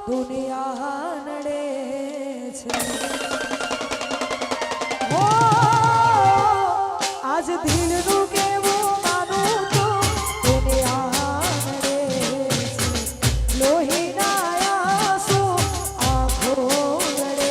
દુનિયા નડે છે ઓ આજ દિલનું કેવું માનું તો દુનિયા નડે છે લોહીના આંસુ આંખો નડે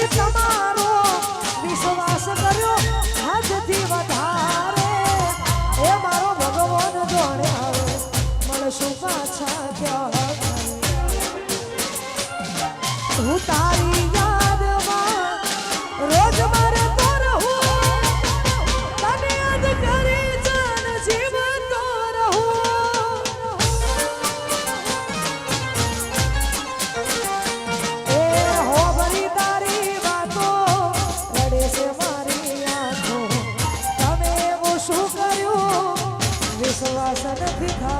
તમારો વિશ્વાસ કર્યો હદથી વધારે એ મારો ભગવાન જોડે આવે મળશું પાછા ક્યાં હું તારી યાદમાં રોજ મારે તો રહું તને યાદ કરી જાન જીવતો રહું એ હો ભરી તારી વાતો રડે છે મારી આંખો તમે એવું શું કર્યું વિશ્વાસ નથી થતો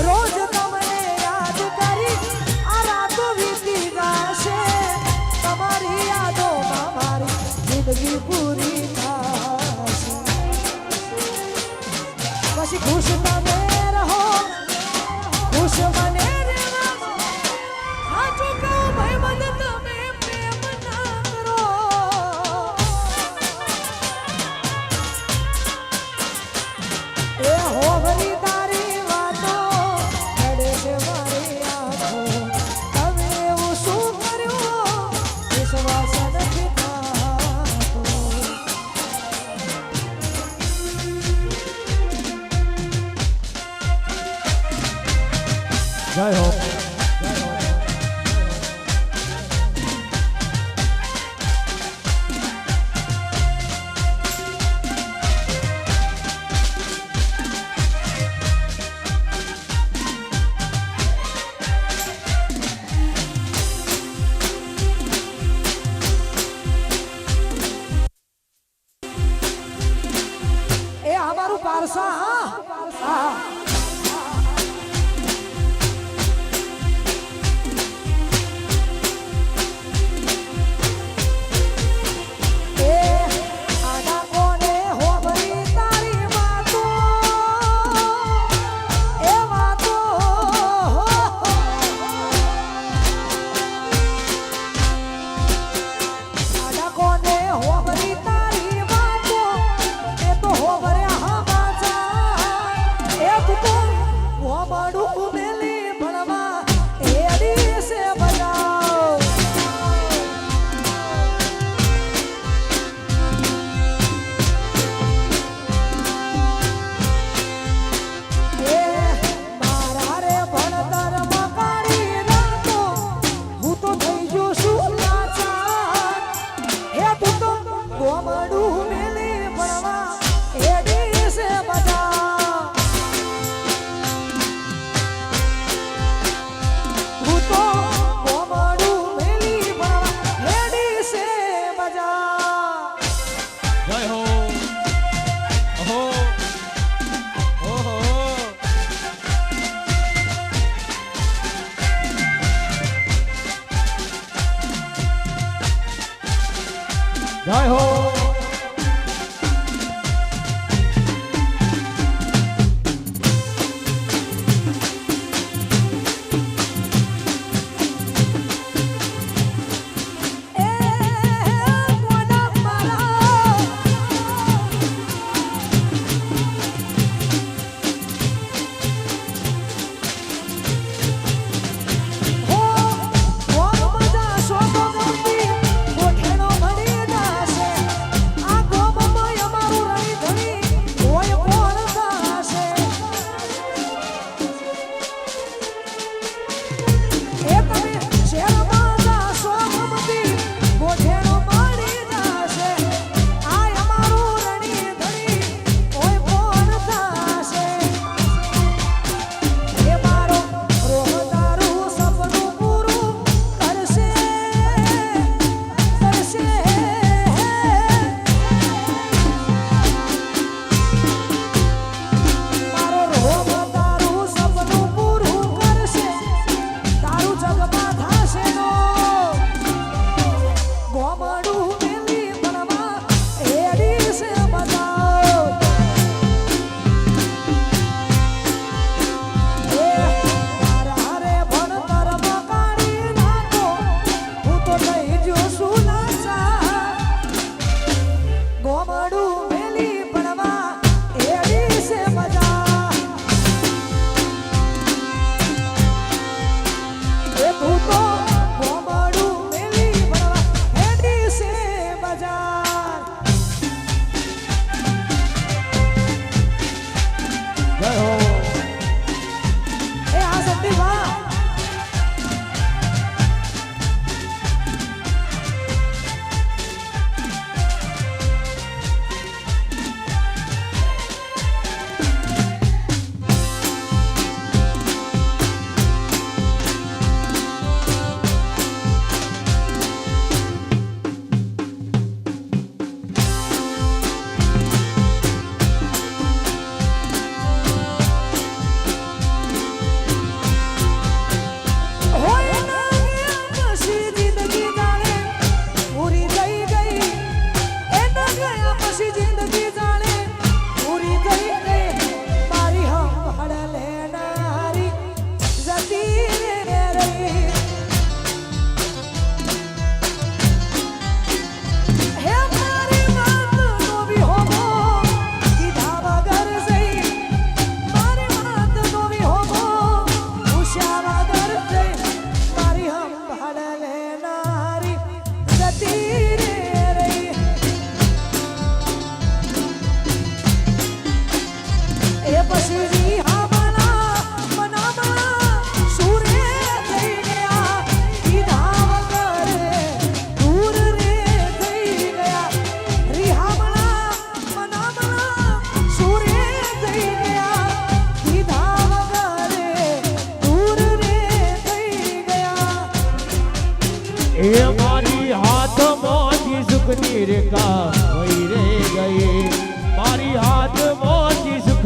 રોજ તમને યાદ કરી આ રાતો વીતી જશે તમારી યાદોમાં મારી જિંદગી પૂરી થશે પછી ખુશ તમે રહો ખુશ મને સાચું કહું ભાઈ મને તમે પ્રેમ ના કરો એ હોવરી તારી વાતો રડે છે મારી આંખો તમે એવું શું કર્યું વિશ્વાસ નથી થતો જય હો પારસા હા જય હો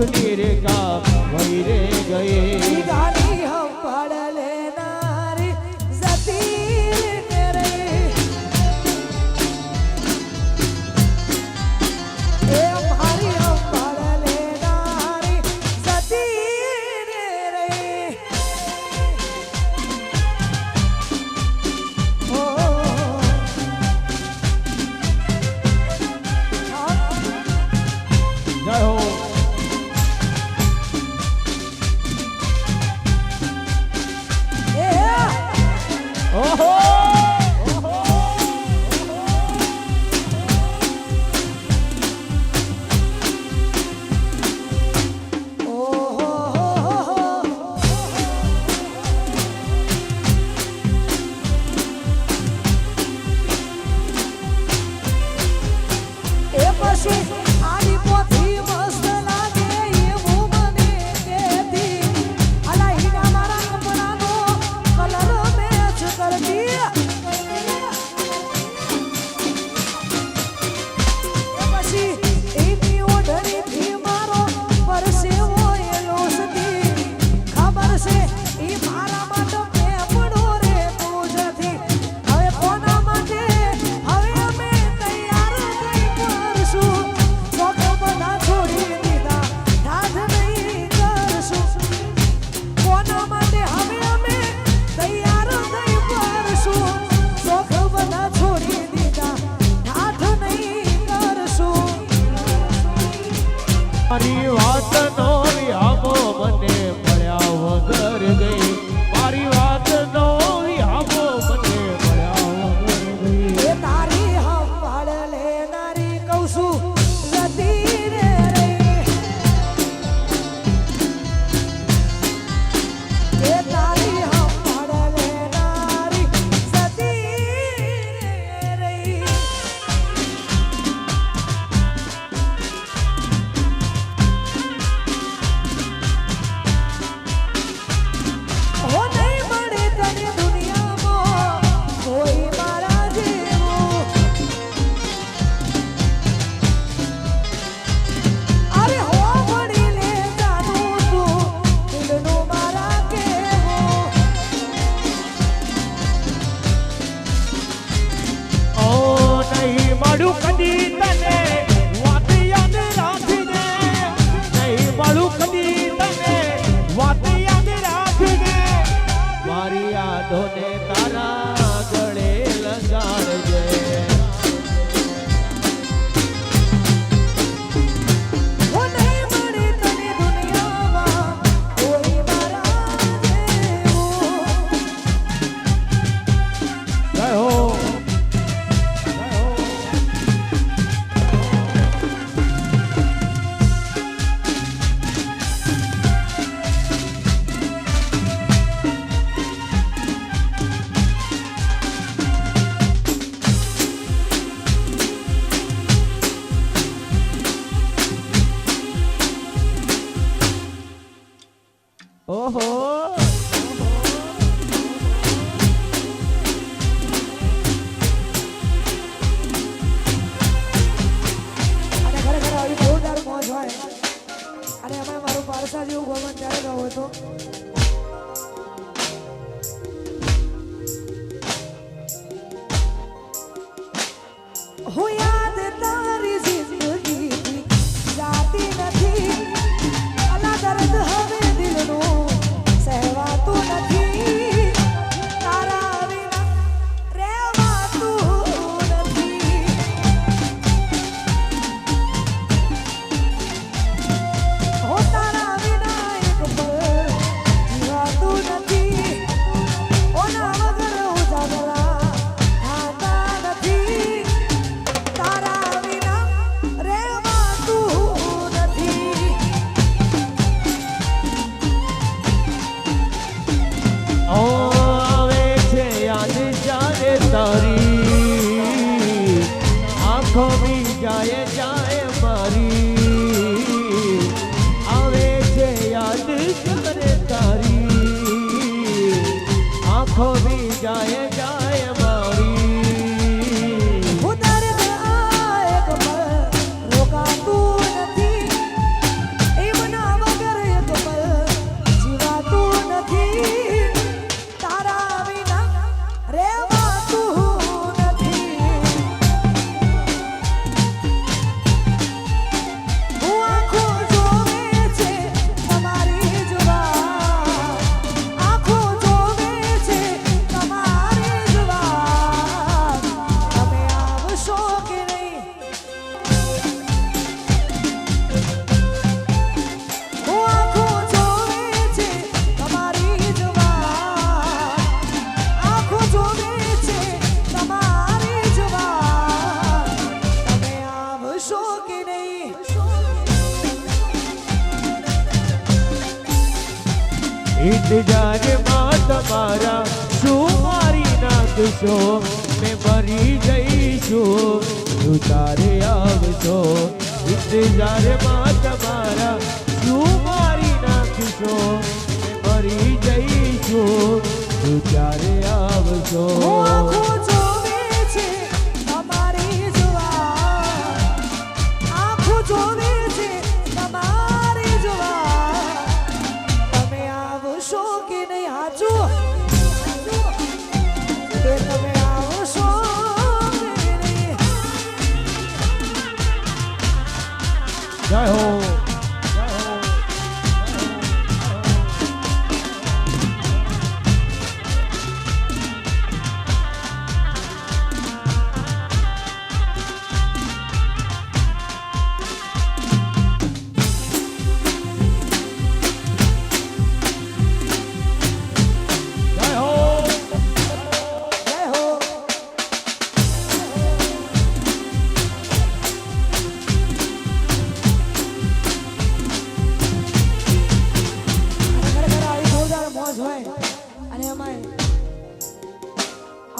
દુઃખની રેખા વહી રે ગઈ ગાડી હમ પડ લેનારી જતી રે એ મારી હમ પડ લેનારી જતી રે ઓ જય હો ઓહો એ પછી આની પોથી મસ્ત લાગે એવું મને કહેતી અલા હીરા મારા કપડાનો કલર મેચ કરતી એ પછી એની ઓઢણીથી મારો પરસેવો એ લોસતી ખબર છે ઈ મારા માટે પેપડો રે પૂજથી હવે કોના માટે હવે અમે તૈયાર થઈ કરશું શોખ બધા છોડી દીધા ઠાઠ નહીં કરશું કોના માટે હવે અમે તૈયાર થઈ કરશું શોખ બધા છોડી દીધા ઠાઠ નહીં કરશું મારી વાતનો વિહામો મને મળ્યા વગર ગઈ મારી વાતનો વિહામો મને મળ્યા વગર ગઈ એ તારી હંભાળ લેનારી કહું છું જતી રે એ તારી હંભાળ લેનારી જતી રે હો નહીં મળે તને દુનિયામાં કોઈ મારા જેવું અરે હો મળી લે જાનું તું દિલનું મારા કેવું ઓ નહીં મળું કદી તને વાત યાદ રાખજે નહીં મળું કદી તને વાત યાદ રાખજે મારી યાદોને તારા ગળે લગાડજે હો નહીં મળે તને દુનિયામાં કોઈ મારા જેવું જય હો ઓહો અને ખરેખર આવી જોરદાર મોજ હોય અને એમાં મારું પારસા જેવું ભગવાન ત્યારે ગાવ હતો હું યાદ તારી જિંદગી જાતી નથી અલા દર્દ હવે દિલનું સહેવાતું નથી તારા વિના રહેવાતું નથી હો તારા વિના એક પળ આવશો કે નહીં? ઇંતજારમાં તમારા શું મારી નાખશો? મેં મરી જઈશું તું તારે આવશો. ઇંતજારમાં તમારા શું મારી નાખશો? મેં મરી જઈશું તું ત્યારે આવશો. હું આંખો જોવે છે તમારી જુવાન, આંખો જોવે છે તમારી જુવાન. તમે આવશો કે નહીં? હાચું કે તમે આવશો કે નહીં? જય હો.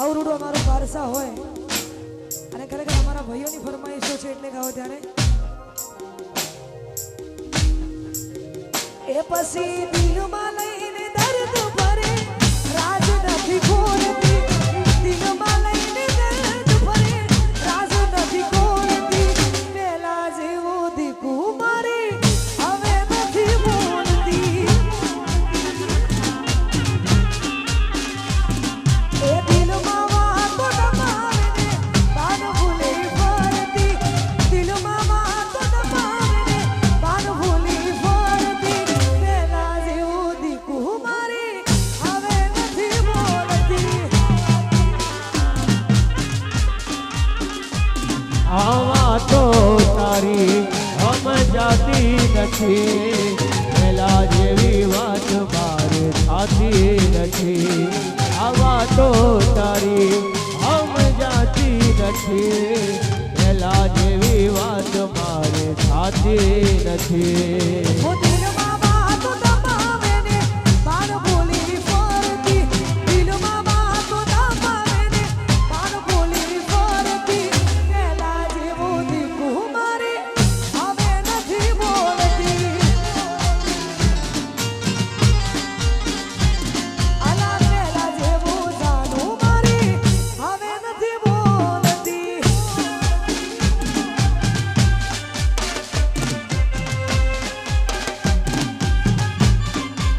આવરૂડો અમારો વારસા હોય અને ખરેખર અમારા ભાઈઓની ફરમાઈશો છે એટલે ગાઓ ત્યારે એ પછી દિલમાં લઈને દર્દ ભરે રાજ નથી ખોલતી, દિલમાં લઈને દર્દ ભરે રાજ નથી ખોલતી. પેલા જેવું દીકું મારી હવે નથી બોલતી. એ દિલમાં વાતો દબાવીને બાન ભૂલી ફરતી, દિલમાં વાતો દબાવીને બાન ભૂલી ફરતી. પેલા જેવું દીકું મારી હવે નથી બોલતી. આવા તો તારી સમજાતી નથી, પેલા જેવી વાત મારે થાતી નથી. આવા તો તારી સમજાતી નથી, પેલા જેવી વાત મારે થાતી નથી. હું દિલમાં વાતો દબાવીને બાન ભૂલી ફરતી, દિલમાં વાતો દબાવીને બાન ભૂલી ફરતી. પેલા જેવું દીકું મારી હવે નથી બોલતી. અલા પેલા જેવું જાનું મારી હવે નથી બોલતી.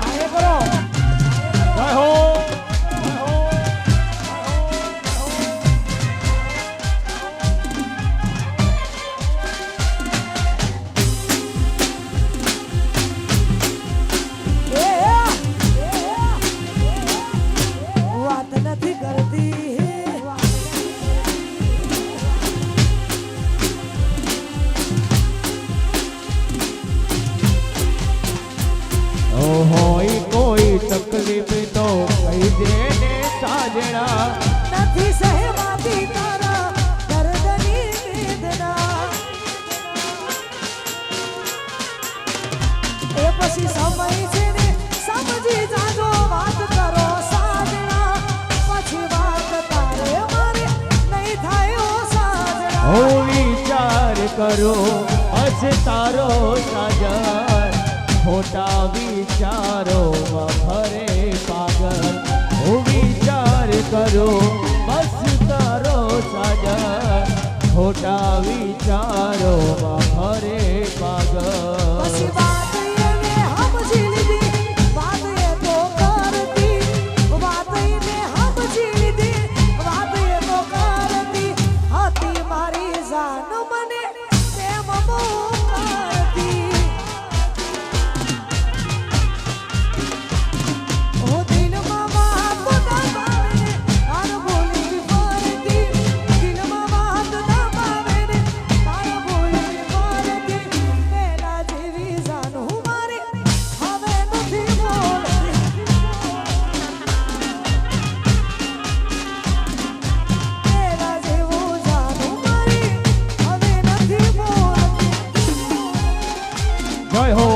આયે કરો જય હો. વાત નથી કરતી. હોય કોઈ તકલીફ તો કહી દે ને સાજણા. નથી સહેવાતી તારા દર્દની વેદના. એ પછી સમય છે ને સમજી જાજો, વાત કરો સાજણા. પછી વાત તારે મારે નહીં થાય ઓ સાજણા. હું વિચાર કરો તારો સાજન, ખોટા વિચારોમાં ફરે પાગલ. હું વિચાર કરો બસ તારો સાજન, ખોટા વિચારોમાં ફરે પાગલ. પછી વાત એને સમજી લીધી, વાત એ તો કરતી. વાત એને સમજી લીધી, વાત એ તો કરતી. હતી મારી જાન મને પ્રેમ બહુ કરતી. હું દિલમાં વાતો દબાવીને બાન ભૂલી ફરતી, દિલમાં વાતો દબાવીને બાન ભૂલી ફરતી. જય હો